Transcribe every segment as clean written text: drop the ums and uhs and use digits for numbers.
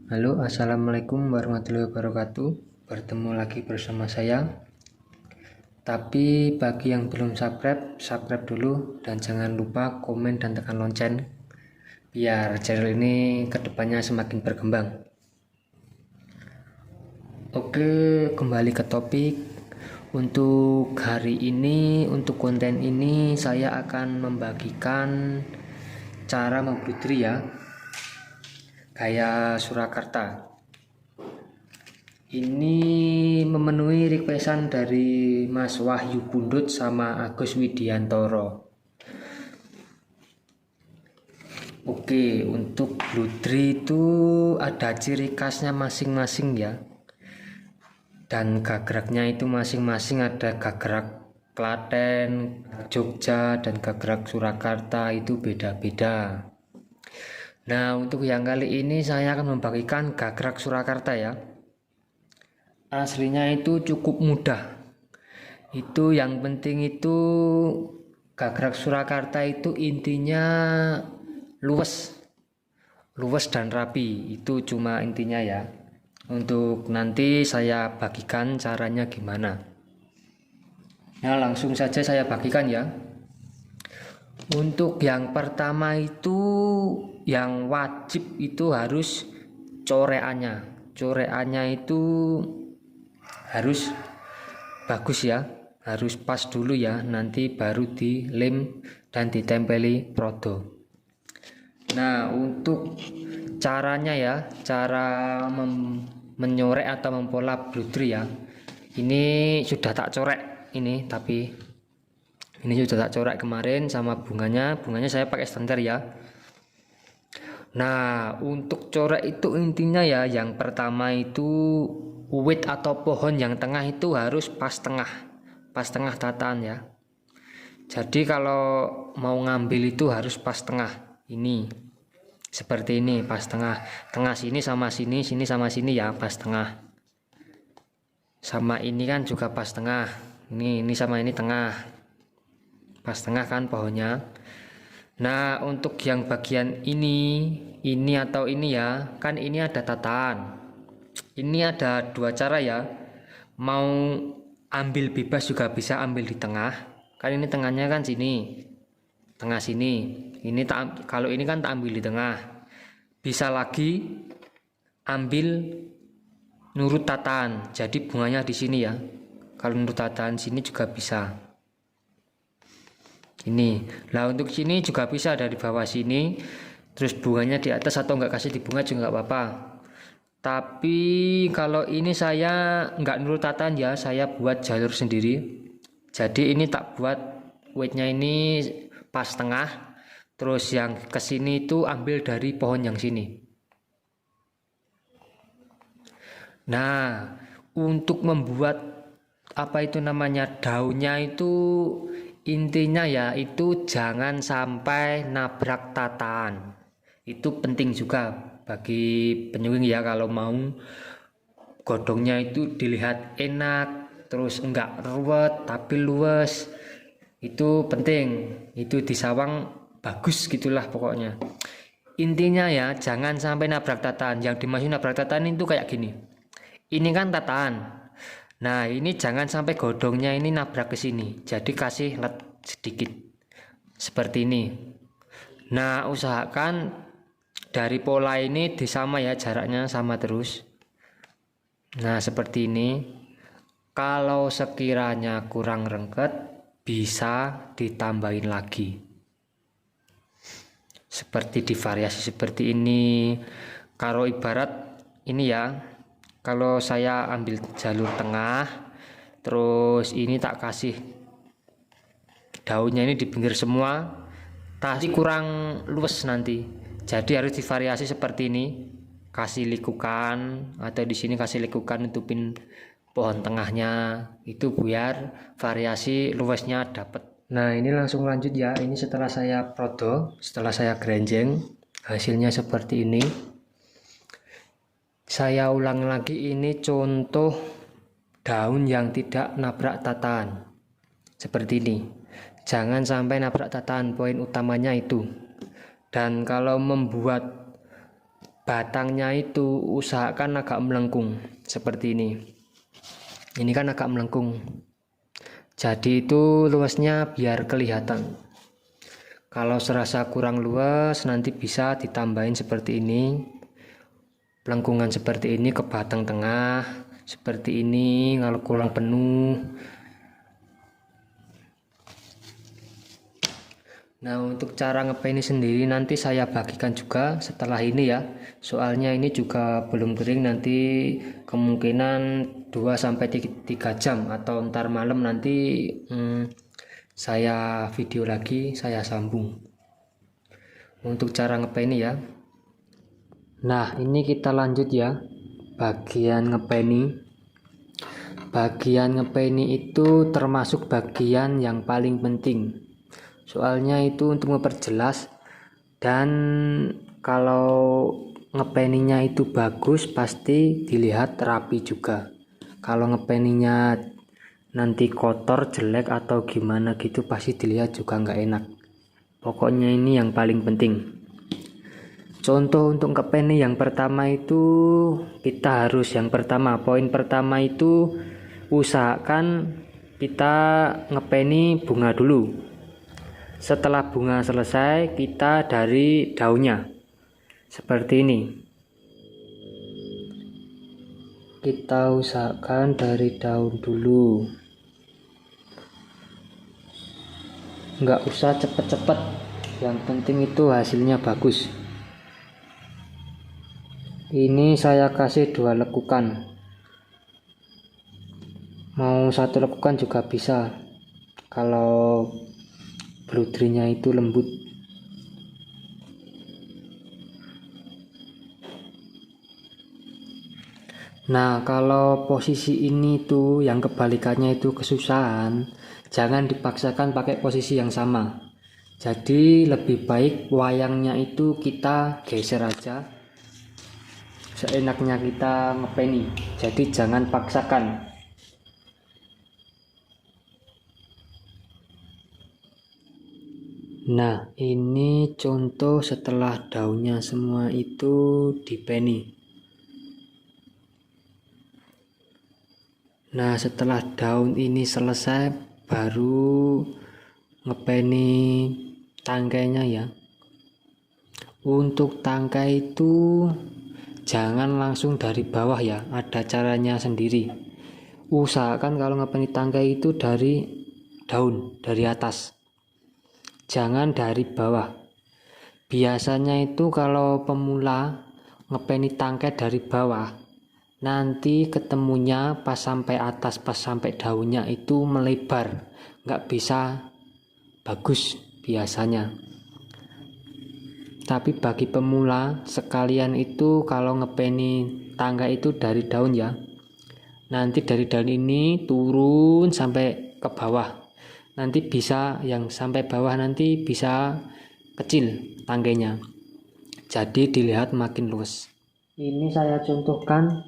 Halo, assalamualaikum warahmatullahi wabarakatuh. Bertemu lagi bersama saya. Tapi bagi yang belum subscribe, subscribe dulu dan jangan lupa komen dan tekan lonceng biar channel ini kedepannya semakin berkembang. Oke, kembali ke topik. Untuk hari ini, untuk konten ini saya akan membagikan cara membudidaya ya, gaya Surakarta. Ini memenuhi requestan dari Mas Wahyu Bundut sama Agus Widiantoro. Oke, untuk bludri itu ada ciri khasnya masing-masing ya. Dan gagraknya itu masing-masing, ada gagrak Klaten, Jogja, dan gagrak Surakarta itu beda-beda. Nah, untuk yang kali ini saya akan membagikan gagrak Surakarta ya. Aslinya itu cukup mudah. Itu yang penting itu gagrak Surakarta itu intinya luwes dan rapi, itu cuma intinya ya. Untuk nanti saya bagikan caranya gimana. Nah, langsung saja saya bagikan ya. Untuk yang pertama itu yang wajib itu harus coreannya itu harus bagus ya, harus pas dulu ya, nanti baru dilem dan ditempeli prodo. Nah, untuk caranya ya, cara menyorek atau mempola bludri ya, ini sudah tak corek ini, tapi ini sudah tak corek kemarin sama bunganya saya pakai standar ya. Nah, untuk corek itu intinya ya, yang pertama itu uwit atau pohon yang tengah itu harus pas tengah tataan ya. Jadi kalau mau ngambil itu harus pas tengah, ini seperti ini, pas tengah sini sama sini sama sini ya, pas tengah. Sama ini kan juga pas tengah, ini sama ini tengah, pas tengah kan pohonnya. Nah, untuk yang bagian ini atau ini ya, kan ini ada tataan. Ini ada dua cara ya. Mau ambil bebas juga bisa, ambil di tengah. Kan ini tengahnya kan sini. Tengah sini. Ini kalau ini kan tak ambil di tengah. Bisa lagi ambil nurut tataan. Jadi bunganya di sini ya. Kalau nurut tataan sini juga bisa. Ini. Nah, untuk sini juga bisa dari bawah sini. Terus bunganya di atas atau enggak kasih di bunga juga enggak apa-apa. Tapi kalau ini saya nggak nurut tataan ya, saya buat jalur sendiri. Jadi ini tak buat weightnya ini pas tengah, terus yang kesini itu ambil dari pohon yang sini. Nah, untuk membuat apa itu namanya daunnya itu intinya ya itu jangan sampai nabrak tataan. Itu penting juga bagi penyuling ya, kalau mau godongnya itu dilihat enak, terus enggak ruwet tapi luwes, itu penting. Itu disawang bagus gitulah pokoknya. Intinya ya jangan sampai nabrak tataan. Yang dimaksud nabrak tataan itu kayak gini, ini kan tataan. Nah, ini jangan sampai godongnya ini nabrak ke sini, jadi kasih let sedikit seperti ini. Nah, usahakan dari pola ini disama ya, jaraknya sama terus. Nah, seperti ini. Kalau sekiranya kurang rengket, bisa ditambahin lagi. Seperti divariasi seperti ini. Kalau ibarat ini ya, kalau saya ambil jalur tengah, terus ini tak kasih daunnya ini di pinggir semua, pasti kurang luwes nanti. Jadi harus divariasi seperti ini, kasih likukan atau di sini kasih likukan tutupin pohon tengahnya, itu biar variasi luasnya dapat. Nah, ini langsung lanjut ya. Ini setelah saya prodo, setelah saya grenjeng, hasilnya seperti ini. Saya ulang lagi, ini contoh daun yang tidak nabrak tataan seperti ini. Jangan sampai nabrak tataan, poin utamanya itu. Dan kalau membuat batangnya itu usahakan agak melengkung seperti ini. Ini kan agak melengkung, jadi itu luasnya biar kelihatan. Kalau serasa kurang luas nanti bisa ditambahin seperti ini, pelengkungan seperti ini ke batang tengah seperti ini. Kalau kurang penuh, nah untuk cara ngepeni sendiri nanti saya bagikan juga setelah ini ya. Soalnya ini juga belum kering, nanti kemungkinan 2-3 jam atau ntar malam nanti saya video lagi, saya sambung untuk cara ngepeni ya. Nah ini kita lanjut ya, bagian ngepeni. Bagian ngepeni itu termasuk bagian yang paling penting. Soalnya itu untuk memperjelas, dan kalau ngepeninya itu bagus pasti dilihat rapi juga. Kalau ngepeninya nanti kotor, jelek atau gimana gitu pasti dilihat juga nggak enak. Pokoknya ini yang paling penting. Contoh untuk ngepeni yang pertama itu kita harus poin pertama itu usahakan kita ngepeni bunga dulu. Setelah bunga selesai, kita dari daunnya seperti ini. Kita usahakan dari daun dulu, nggak usah cepet-cepet, yang penting itu hasilnya bagus. Ini saya kasih 2 lekukan, mau 1 lekukan juga bisa kalau bluedrinya itu lembut. Nah kalau posisi ini tuh yang kebalikannya itu kesusahan, jangan dipaksakan pakai posisi yang sama. Jadi lebih baik wayangnya itu kita geser aja seenaknya kita ngepeni, jadi jangan paksakan. Nah ini contoh setelah daunnya semua itu dipeni. Nah setelah daun ini selesai baru ngepeni tangkainya ya. Untuk tangkai itu jangan langsung dari bawah ya, ada caranya sendiri. Usahakan kalau ngepeni tangkai itu dari daun, dari atas, jangan dari bawah. Biasanya itu kalau pemula ngepeni tangkai dari bawah, nanti ketemunya pas sampai atas, pas sampai daunnya itu melebar, nggak bisa bagus biasanya. Tapi bagi pemula sekalian itu kalau ngepeni tangkai itu dari daun ya, nanti dari daun ini turun sampai ke bawah. Nanti bisa yang sampai bawah nanti bisa kecil tangkainya, jadi dilihat makin luas. Ini saya contohkan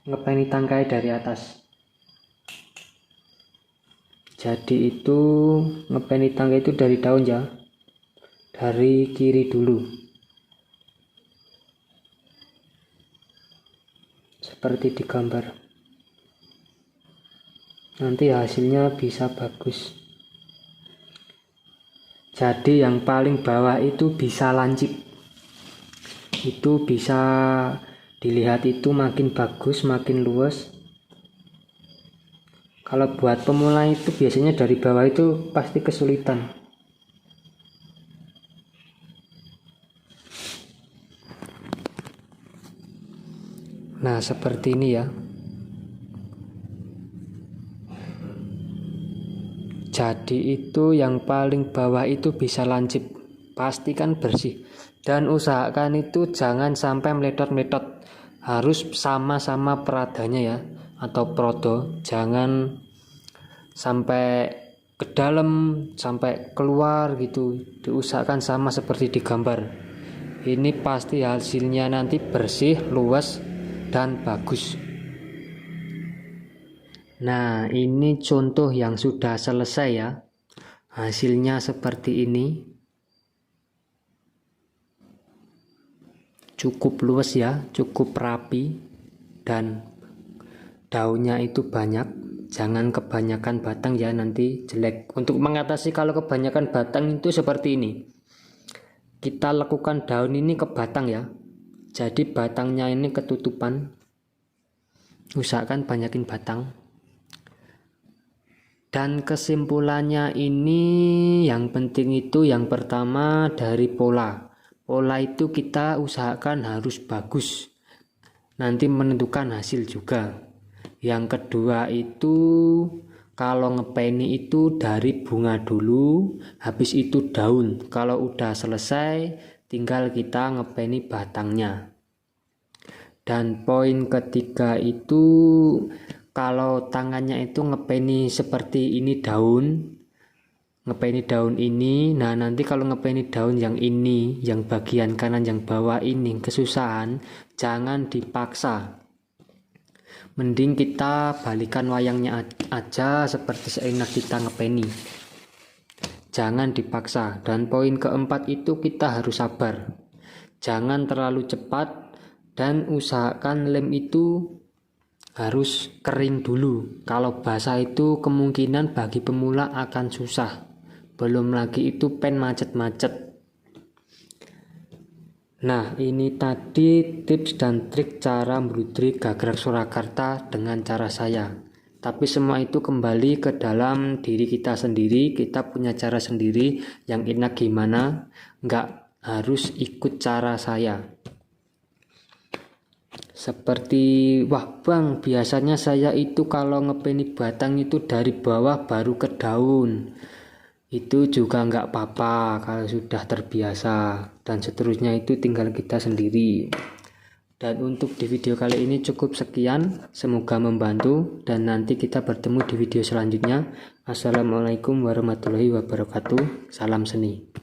ngepeni tangkai dari atas. Jadi itu ngepeni tangkai itu dari daun ya, dari kiri dulu seperti di gambar, nanti hasilnya bisa bagus. Jadi yang paling bawah itu bisa lancip, itu bisa dilihat itu makin bagus, makin luas. Kalau buat pemula itu biasanya dari bawah itu pasti kesulitan. Nah seperti ini ya. Jadi itu yang paling bawah itu bisa lancip, pastikan bersih, dan usahakan itu jangan sampai meletot-meletot, harus sama-sama peradanya ya, atau prodo, jangan sampai ke dalam sampai keluar gitu, diusahakan sama seperti di gambar. Ini pasti hasilnya nanti bersih, luas, dan bagus. Nah ini contoh yang sudah selesai ya, hasilnya seperti ini. cukup luas ya, cukup rapi, dan daunnya itu banyak. Jangan kebanyakan batang ya, nanti jelek. Untuk mengatasi kalau kebanyakan batang itu seperti ini, kita lakukan daun ini ke batang ya, jadi batangnya ini ketutupan. Usahakan banyakin batang. Dan kesimpulannya ini, yang penting itu yang pertama dari pola itu kita usahakan harus bagus, nanti menentukan hasil juga. Yang kedua itu kalau ngepeni itu dari bunga dulu, habis itu daun. Kalau udah selesai tinggal kita ngepeni batangnya. Dan poin ketiga itu kalau tangannya itu ngepeni seperti ini daun, ngepeni daun ini, nah nanti kalau ngepeni daun yang ini, yang bagian kanan yang bawah ini kesusahan, jangan dipaksa. Mending kita balikan wayangnya aja seperti seenak kita ngepeni. Jangan dipaksa. Dan poin keempat itu kita harus sabar. Jangan terlalu cepat dan usahakan lem itu harus kering dulu. Kalau basah itu kemungkinan bagi pemula akan susah. Belum lagi itu pen macet-macet. Nah, ini tadi tips dan trik cara embroidery gagrag Surakarta dengan cara saya. Tapi semua itu kembali ke dalam diri kita sendiri. Kita punya cara sendiri yang enak gimana. Nggak harus ikut cara saya. Seperti, wah bang, biasanya saya itu kalau ngepeni batang itu dari bawah baru ke daun. Itu juga nggak apa-apa kalau sudah terbiasa, dan seterusnya itu tinggal kita sendiri. Dan untuk di video kali ini cukup sekian, semoga membantu, dan nanti kita bertemu di video selanjutnya. Assalamualaikum warahmatullahi wabarakatuh, salam seni.